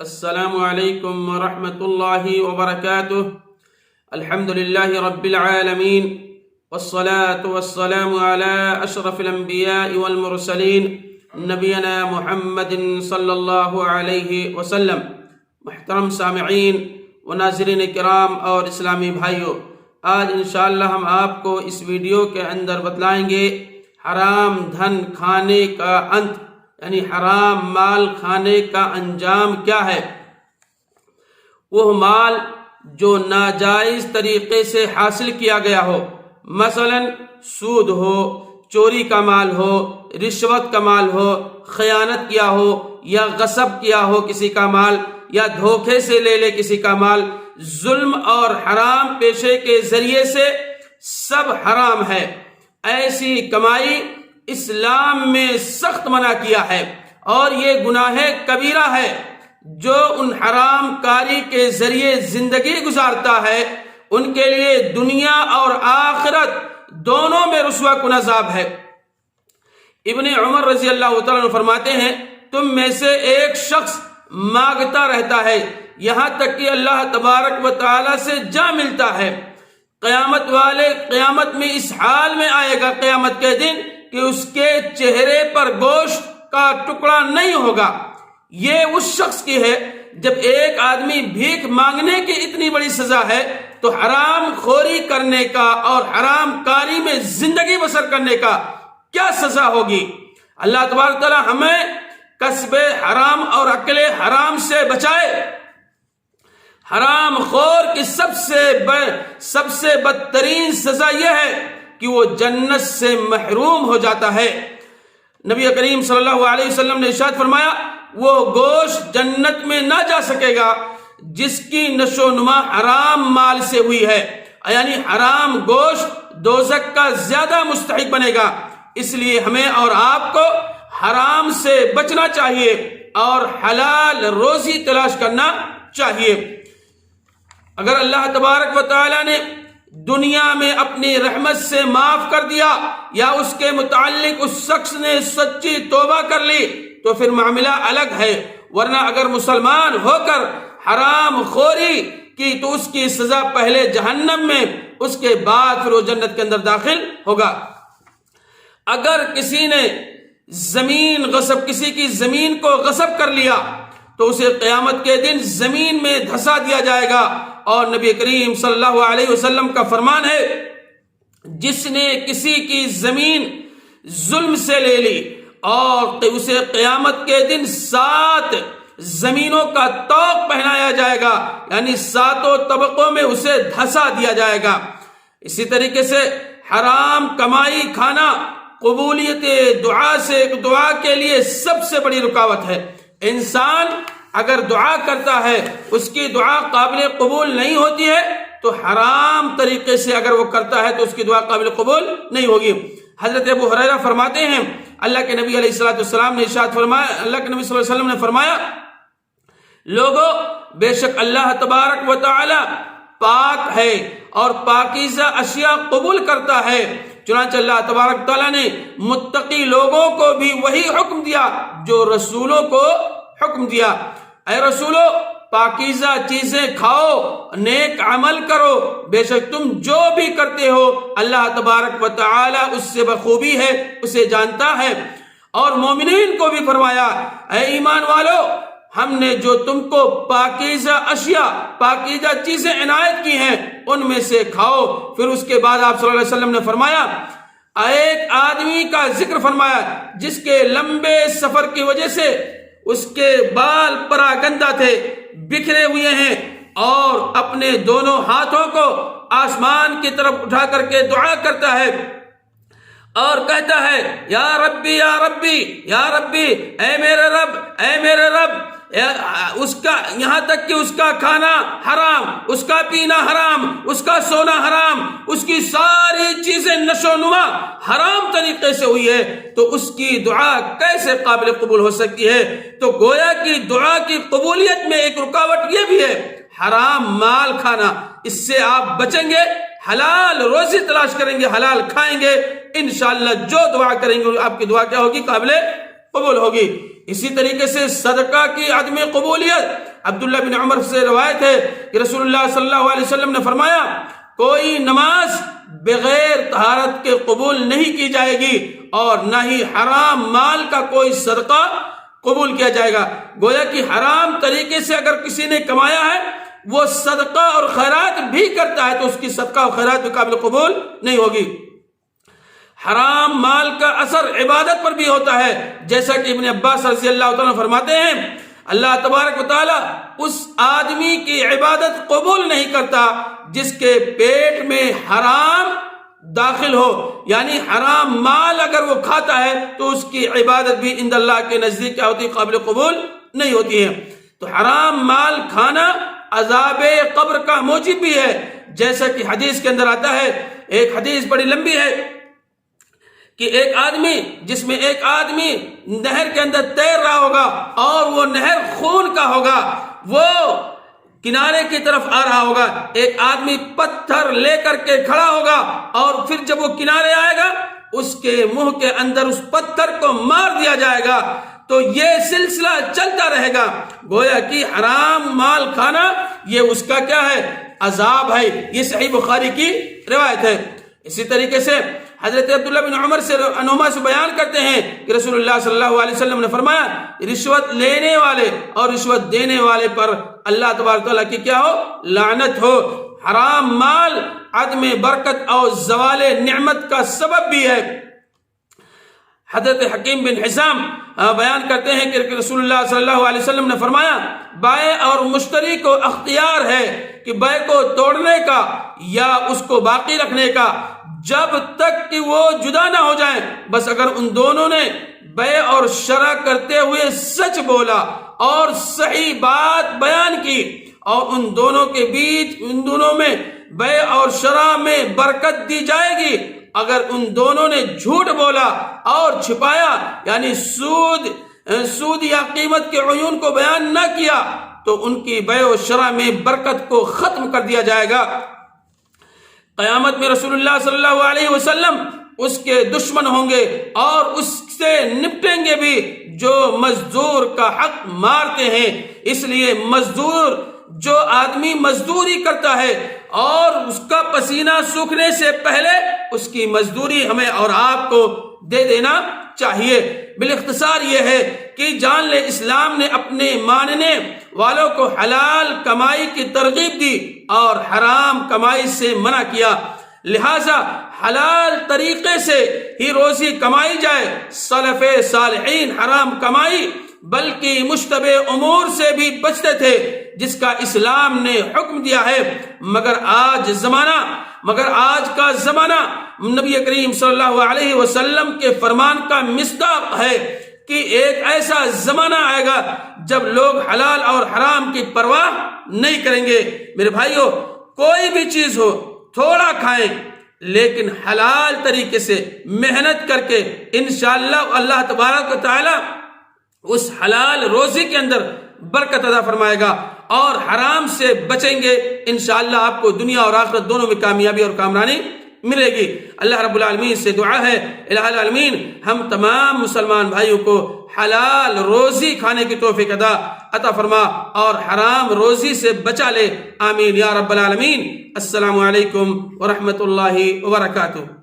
السلام علیکم ورحمۃ اللہ وبرکاتہ۔ الحمد للہ رب العالمین والصلاة والسلام علی اشرف الانبیاء والمرسلین نبینا محمد صلی اللہ علیہ وسلم۔ محترم سامعین و ناظرین کرام اور اسلامی بھائیوں، آج انشاءاللہ ہم آپ کو اس ویڈیو کے اندر بتلائیں گے حرام دھن کھانے کا انت، یعنی حرام مال کھانے کا انجام کیا ہے۔ وہ مال جو ناجائز طریقے سے حاصل کیا گیا ہو، مثلا سود ہو، چوری کا مال ہو، رشوت کا مال ہو، خیانت کیا ہو یا غصب کیا ہو کسی کا مال، یا دھوکے سے لے کسی کا مال، ظلم اور حرام پیشے کے ذریعے سے سب حرام ہے۔ ایسی کمائی اسلام میں سخت منع کیا ہے اور یہ گناہ کبیرہ ہے۔ جو ان حرام کاری کے ذریعے زندگی گزارتا ہے ان کے لیے دنیا اور آخرت دونوں میں رسوا کن عذاب ہے۔ ابن عمر رضی اللہ تعالیٰ عنہ فرماتے ہیں، تم میں سے ایک شخص مانگتا رہتا ہے یہاں تک کہ اللہ تبارک و تعالیٰ سے جا ملتا ہے۔ قیامت میں اس حال میں آئے گا قیامت کے دن کہ اس کے چہرے پر گوشت کا ٹکڑا نہیں ہوگا۔ یہ اس شخص کی ہے۔ جب ایک آدمی بھیک مانگنے کی اتنی بڑی سزا ہے تو حرام خوری کرنے کا اور حرام کاری میں زندگی بسر کرنے کا کیا سزا ہوگی۔ اللہ تبارک تعالیٰ ہمیں کسب حرام اور اکل حرام سے بچائے۔ حرام خور کی سب سے بدترین سزا یہ ہے کہ وہ جنت سے محروم ہو جاتا ہے۔ نبی کریم صلی اللہ علیہ وسلم نے ارشاد فرمایا، وہ گوشت جنت میں نہ جا سکے گا جس کی نشو نما حرام مال سے ہوئی ہے، یعنی حرام گوشت دوزخ کا زیادہ مستحق بنے گا۔ اس لیے ہمیں اور آپ کو حرام سے بچنا چاہیے اور حلال روزی تلاش کرنا چاہیے۔ اگر اللہ تبارک و تعالی نے دنیا میں اپنی رحمت سے معاف کر دیا یا اس کے متعلق اس شخص نے سچی توبہ کر لی تو پھر معاملہ الگ ہے، ورنہ اگر مسلمان ہو کر حرام خوری کی تو اس کی سزا پہلے جہنم میں، اس کے بعد پھر وہ جنت کے اندر داخل ہوگا۔ اگر کسی نے کسی کی زمین کو غصب کر لیا تو اسے قیامت کے دن زمین میں دھسا دیا جائے گا، اور نبی کریم صلی اللہ علیہ وسلم کا فرمان ہے، جس نے کسی کی زمین ظلم سے لے لی اور اسے قیامت کے دن 7 زمینوں کا طوق پہنایا جائے گا، یعنی 7 طبقوں میں اسے دھسا دیا جائے گا۔ اسی طریقے سے حرام کمائی کھانا قبولیت دعا کے لیے سب سے بڑی رکاوٹ ہے۔ انسان اگر دعا کرتا ہے اس کی دعا قابل قبول نہیں ہوتی ہے تو حرام طریقے سے اگر وہ کرتا ہے تو اس کی دعا قابل قبول نہیں ہوگی۔ حضرت ابو ہریرہ فرماتے ہیں، اللہ کے نبی علیہ السلام نے ارشاد فرمایا، اللہ کے نبی صلی اللہ علیہ وسلم نے فرمایا، لوگو بے شک اللہ تبارک و تعالی پاک ہے اور پاکیزہ اشیاء قبول کرتا ہے۔ چنانچہ اللہ تبارک تعالیٰ نے متقی لوگوں کو بھی وہی حکم دیا جو رسولوں کو حکم دیا۔ اے رسولو، پاکیزہ چیزیں کھاؤ، نیک عمل کرو، بے شک تم جو بھی کرتے ہو اللہ تبارک و تعالیٰ اس سے بخوبی ہے، اسے جانتا ہے۔ اور مومنین کو بھی فرمایا، اے ایمان والو، ہم نے جو تم کو پاکیزہ اشیاء، پاکیزہ چیزیں عنایت کی ہیں ان میں سے کھاؤ۔ پھر اس کے بعد آپ صلی اللہ علیہ وسلم نے فرمایا، ایک آدمی کا ذکر فرمایا جس کے لمبے سفر کی وجہ سے اس کے بال پراگندہ تھے، بکھرے ہوئے ہیں، اور اپنے دونوں ہاتھوں کو آسمان کی طرف اٹھا کر کے دعا کرتا ہے اور کہتا ہے، یا ربی یا ربی یا ربی، اے میرے رب اے میرے رب، اس کا یہاں تک کہ اس کا کھانا حرام، اس کا پینا حرام، اس کا سونا حرام، اس کی ساری چیزیں نشو نما حرام طریقے سے ہوئی ہے، تو اس کی دعا کیسے قابل قبول ہو سکتی ہے؟ تو گویا کہ دعا کی قبولیت میں ایک رکاوٹ یہ بھی ہے حرام مال کھانا۔ اس سے آپ بچیں گے، حلال روزی تلاش کریں گے، حلال کھائیں گے، انشاءاللہ جو دعا کریں گے آپ کی دعا کیا ہوگی؟ قابل قبول ہوگی۔ اسی طریقے سے صدقہ کی عدم قبولیت، عبداللہ بن عمر سے روایت ہے کہ رسول اللہ صلی اللہ علیہ وسلم نے فرمایا کوئی نماز بغیر طہارت کے قبول نہیں کی جائے گی اور نہ ہی حرام مال کا کوئی صدقہ قبول کیا جائے گا۔ گویا کہ حرام طریقے سے اگر کسی نے کمایا ہے وہ صدقہ اور خیرات بھی کرتا ہے تو اس کی صدقہ اور خیرات بھی قابل قبول نہیں ہوگی۔ حرام مال کا اثر عبادت پر بھی ہوتا ہے، جیسا کہ ابن عباس رضی اللہ تعالیٰ فرماتے ہیں اللہ تبارک و تعالیٰ اس آدمی کی عبادت قبول نہیں کرتا جس کے پیٹ میں حرام داخل ہو، یعنی حرام مال اگر وہ کھاتا ہے تو اس کی عبادت بھی عند اللہ کے نزدیک کیا ہوتی ہے؟ قابل قبول نہیں ہوتی ہے۔ تو حرام مال کھانا عذاب قبر کا موجب بھی ہے، جیسا کہ حدیث کے اندر آتا ہے، ایک حدیث بڑی لمبی ہے کہ ایک آدمی جس میں ایک آدمی نہر کے اندر تیر رہا ہوگا اور وہ نہر خون کا ہوگا، وہ کنارے کی طرف آ رہا ہوگا، ایک آدمی پتھر لے کر کے کھڑا ہوگا اور پھر جب وہ کنارے آئے گا اس کے منہ کے اندر اس پتھر کو مار دیا جائے گا، تو یہ سلسلہ چلتا رہے گا۔ گویا کہ حرام مال کھانا یہ اس کا کیا ہے؟ عذاب ہے۔ یہ صحیح بخاری کی روایت ہے۔ اسی طریقے سے حضرت عبداللہ بن عمر سے عنہما سے بیان کرتے ہیں کہ رسول اللہ صلی اللہ علیہ وسلم نے فرمایا رشوت لینے والے اور رشوت دینے والے پر اللہ تبارک تعالیٰ کی کیا ہو؟ لعنت ہو۔ حرام مال عدم برکت اور زوال نعمت کا سبب بھی ہے۔ حضرت حکیم بن حزام بیان کرتے ہیں کہ رسول اللہ صلی اللہ علیہ وسلم نے فرمایا بائع اور مشتری کو اختیار ہے کہ بائع کو توڑنے کا یا اس کو باقی رکھنے کا جب تک کہ وہ جدا نہ ہو جائیں، بس اگر ان دونوں نے بیع اور شرع کرتے ہوئے سچ بولا اور صحیح بات بیان کی اور ان دونوں کے بیچ ان دونوں میں بیع اور شرع میں برکت دی جائے گی۔ اگر ان دونوں نے جھوٹ بولا اور چھپایا یعنی سود یا قیمت کے عیون کو بیان نہ کیا تو ان کی بیع و شرع میں برکت کو ختم کر دیا جائے گا۔ قیامت میں رسول اللہ صلی اللہ علیہ وسلم اس کے دشمن ہوں گے اور اس سے نپٹیں گے بھی جو مزدور کا حق مارتے ہیں۔ اس لیے مزدور جو آدمی مزدوری کرتا ہے اور اس کا پسینہ سوکھنے سے پہلے اس کی مزدوری ہمیں اور آپ کو دے دینا چاہیے۔ بالاختصار یہ ہے کہ جان لے اسلام نے اپنے ماننے والوں کو حلال کمائی کی ترغیب دی اور حرام کمائی سے منع کیا، لہذا حلال طریقے سے ہی روزی کمائی جائے۔ سلف صالحین حرام کمائی بلکہ مشتبہ امور سے بھی بچتے تھے جس کا اسلام نے حکم دیا ہے، مگر آج کا زمانہ نبی کریم صلی اللہ علیہ وسلم کے فرمان کا مصداق ہے کہ ایک ایسا زمانہ آئے گا جب لوگ حلال اور حرام کی پرواہ نہیں کریں گے۔ میرے بھائیو، کوئی بھی چیز ہو تھوڑا کھائیں لیکن حلال طریقے سے محنت کر کے انشاءاللہ اللہ تبارک و تعالی اس حلال روزی کے اندر برکت عطا فرمائے گا اور حرام سے بچیں گے، انشاءاللہ آپ کو دنیا اور آخرت دونوں میں کامیابی اور کامرانی ملے گی۔ اللہ رب العالمین سے دعا ہے الہ العالمین ہم تمام مسلمان بھائیوں کو حلال روزی کھانے کی توفیق عطا فرما اور حرام روزی سے بچا لے، آمین یا رب العالمین۔ السلام علیکم ورحمۃ اللہ وبرکاتہ۔